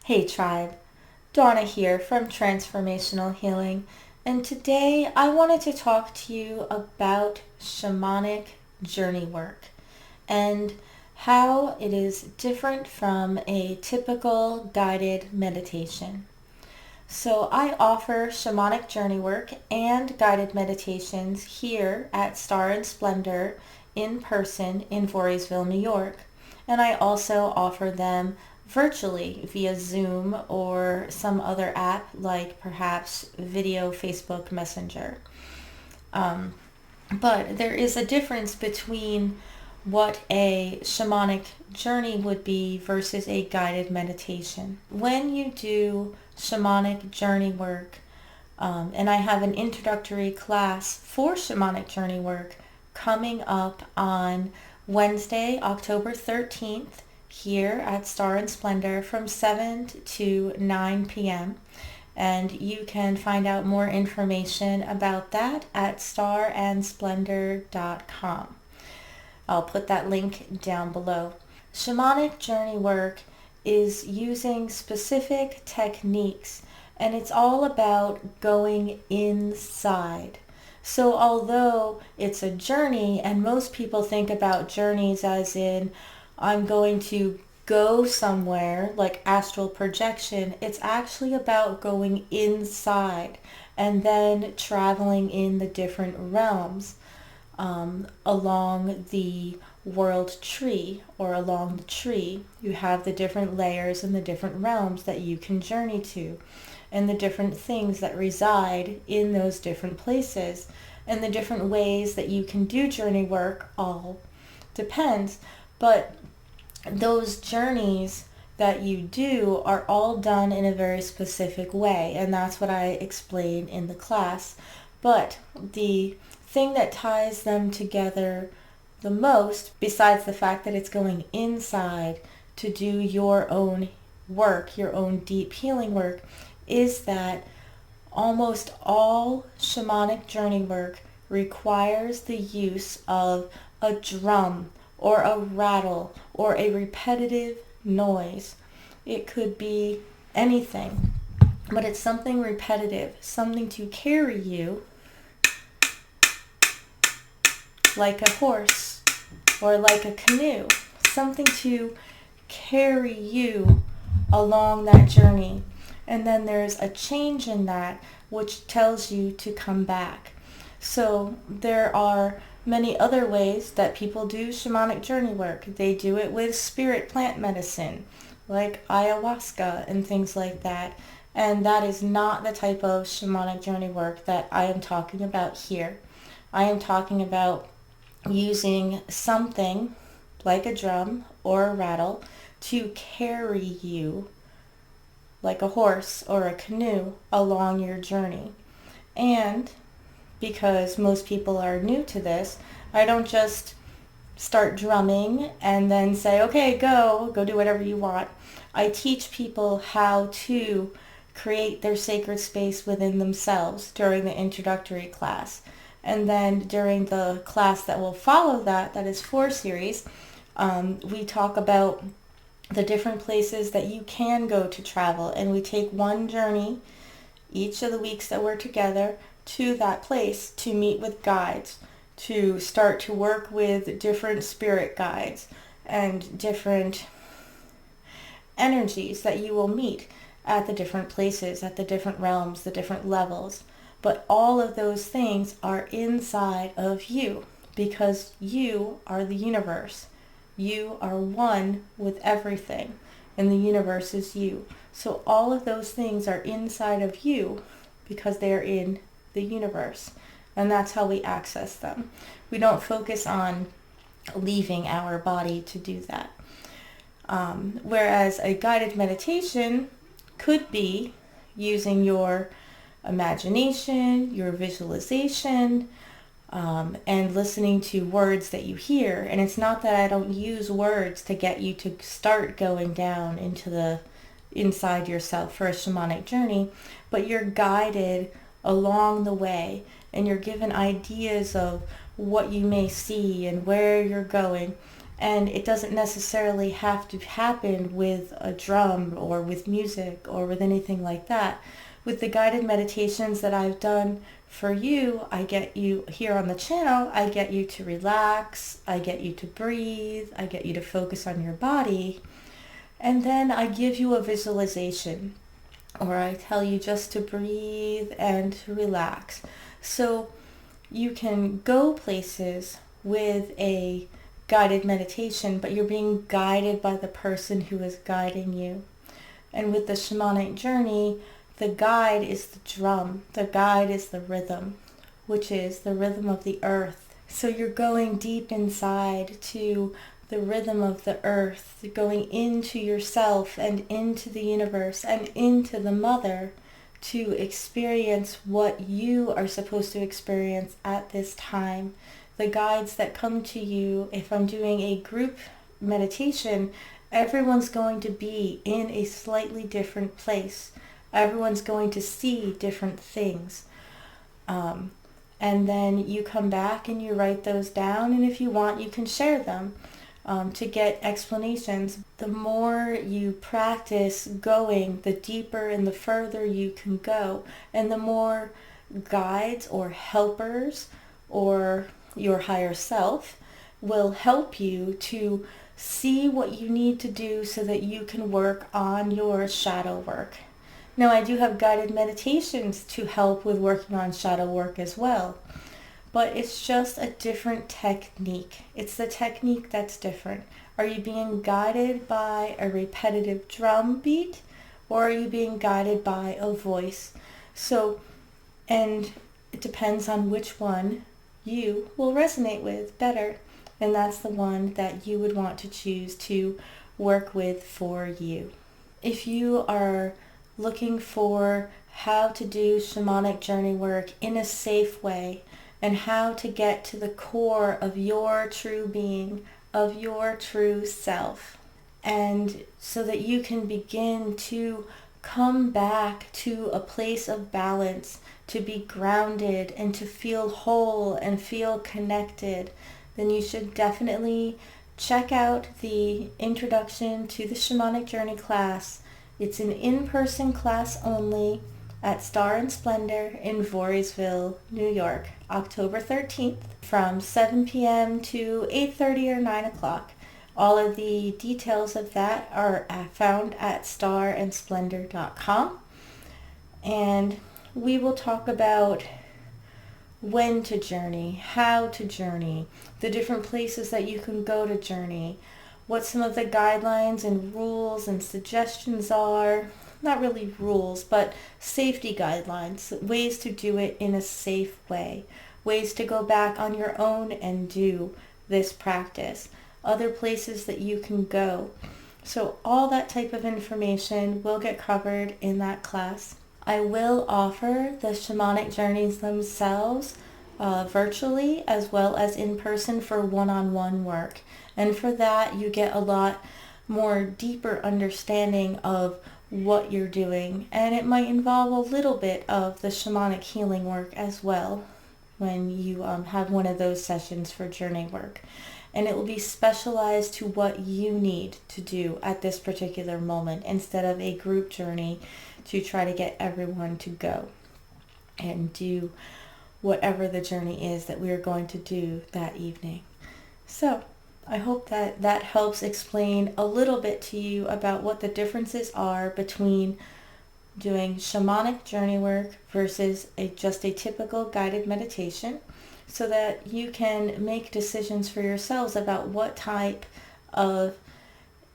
Hey tribe, Dawna here from Transformational Healing, and today I wanted to talk to you about Shamanic Journeywork and how it is different from a typical guided meditation. So I offer Shamanic Journeywork and guided meditations here at Star and Splendor in person in Voorheesville, New York. And I also offer them virtually via Zoom or some other app like perhaps Video Facebook Messenger. But there is a difference between what a shamanic journey would be versus a guided meditation. When you do shamanic journey work, and I have an introductory class for shamanic journey work coming up on Wednesday, October 13th, here at Star and Splendor from 7 to 9 p.m. And you can find out more information about that at starandsplendor.com. I'll put that link down below. Shamanic journey work is using specific techniques, and it's all about going inside. So although it's a journey, and most people think about journeys as in I'm going to go somewhere like astral projection, it's actually about going inside and then traveling in the different realms along the world tree or along the tree. You have the different layers and the different realms that you can journey to and the different things that reside in those different places and the different ways that you can do journey work all depends. But those journeys that you do are all done in a very specific way, and that's what I explain in the class. But the thing that ties them together the most, besides the fact that it's going inside to do your own work, your own deep healing work, is that almost all shamanic journey work requires the use of a drum or a rattle or a repetitive noise. It could be anything, but it's something repetitive, something to carry you like a horse or like a canoe, something to carry you along that journey. And then there's a change in that which tells you to come back. So there are many other ways that people do shamanic journey work. They do it with spirit plant medicine, like ayahuasca and things like that. And that is not the type of shamanic journey work that I am talking about here. I am talking about using something like a drum or a rattle to carry you like a horse or a canoe along your journey. And because most people are new to this, I don't just start drumming and then say, okay, go do whatever you want. I teach people how to create their sacred space within themselves during the introductory class. And then during the class that will follow that is 4 series, we talk about the different places that you can go to travel. And we take one journey each of the weeks that we're together to that place to meet with guides, to start to work with different spirit guides and different energies that you will meet at the different places, at the different realms, the different levels. But all of those things are inside of you because you are the universe. You are one with everything, and the universe is you. So all of those things are inside of you because they are in the universe, and that's how we access them. We don't focus on leaving our body to do that. Whereas a guided meditation could be using your imagination, your visualization, and listening to words that you hear. And it's not that I don't use words to get you to start going down into the inside yourself for a shamanic journey, but you're guided along the way and you're given ideas of what you may see and where you're going. And it doesn't necessarily have to happen with a drum or with music or with anything like that. With the guided meditations that I've done for you, I get you here on the channel, I get you to relax, I get you to breathe, I get you to focus on your body, and then I give you a visualization, or I tell you just to breathe and to relax. So you can go places with a guided meditation, but you're being guided by the person who is guiding you. And with the shamanic journey, the guide is the drum, the guide is the rhythm, which is the rhythm of the earth. So you're going deep inside to the rhythm of the earth, going into yourself and into the universe and into the mother to experience what you are supposed to experience at this time. The guides that come to you, if I'm doing a group meditation, everyone's going to be in a slightly different place. Everyone's going to see different things. And then you come back and you write those down, and if you want, you can share them to get explanations. The more you practice going, the deeper and the further you can go, and the more guides or helpers or your higher self will help you to see what you need to do so that you can work on your shadow work. Now, I do have guided meditations to help with working on shadow work as well, but it's just a different technique. It's the technique that's different. Are you being guided by a repetitive drum beat, or are you being guided by a voice? So, and it depends on which one you will resonate with better, and that's the one that you would want to choose to work with for you. If you are looking for how to do shamanic journey work in a safe way and how to get to the core of your true being, of your true self, and so that you can begin to come back to a place of balance, to be grounded and to feel whole and feel connected, then you should definitely check out the Introduction to the Shamanic Journey class. It's an in-person class only at Star and Splendor in Voorheesville, New York, October 13th from 7 p.m. to 8:30 or 9 o'clock. All of the details of that are found at starandSplendor.com. And we will talk about when to journey, how to journey, the different places that you can go to journey, what some of the guidelines and rules and suggestions are. Not really rules, but safety guidelines, ways to do it in a safe way, ways to go back on your own and do this practice, other places that you can go. So all that type of information will get covered in that class. I will offer the shamanic journeys themselves virtually as well as in person for one-on-one work. And for that, you get a lot more deeper understanding of what you're doing. And it might involve a little bit of the shamanic healing work as well when you have one of those sessions for journey work. And it will be specialized to what you need to do at this particular moment instead of a group journey to try to get everyone to go and do whatever the journey is that we are going to do that evening. So I hope that that helps explain a little bit to you about what the differences are between doing shamanic journey work versus just a typical guided meditation, so that you can make decisions for yourselves about what type of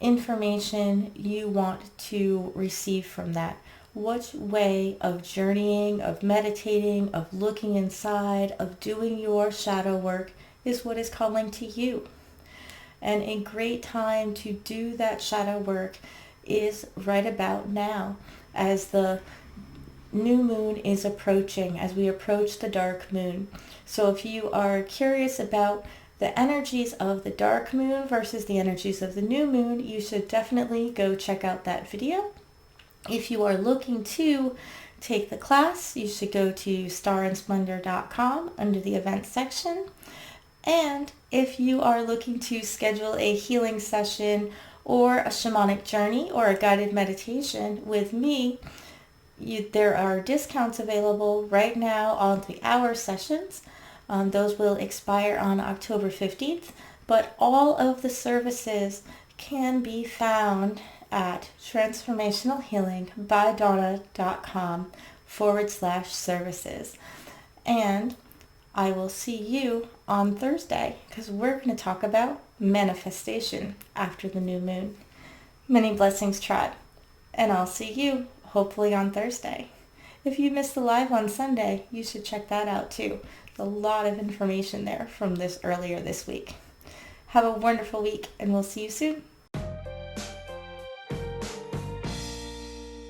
information you want to receive from that. What way of journeying, of meditating, of looking inside, of doing your shadow work is what is calling to you. And a great time to do that shadow work is right about now, as the new moon is approaching, as we approach the dark moon. So if you are curious about the energies of the dark moon versus the energies of the new moon, you should definitely go check out that video. If you are looking to take the class, you should go to starandSplendor.com under the events section. And if you are looking to schedule a healing session or a shamanic journey or a guided meditation with me, there are discounts available right now on the hour sessions. Those will expire on October 15th, but all of the services can be found at transformationalhealingbydawna.com/services. And I will see you on Thursday because we're going to talk about manifestation after the new moon. Many blessings, tribe, and I'll see you hopefully on Thursday. If you missed the live on Sunday, you should check that out too. There's a lot of information there from earlier this week. Have a wonderful week, and we'll see you soon.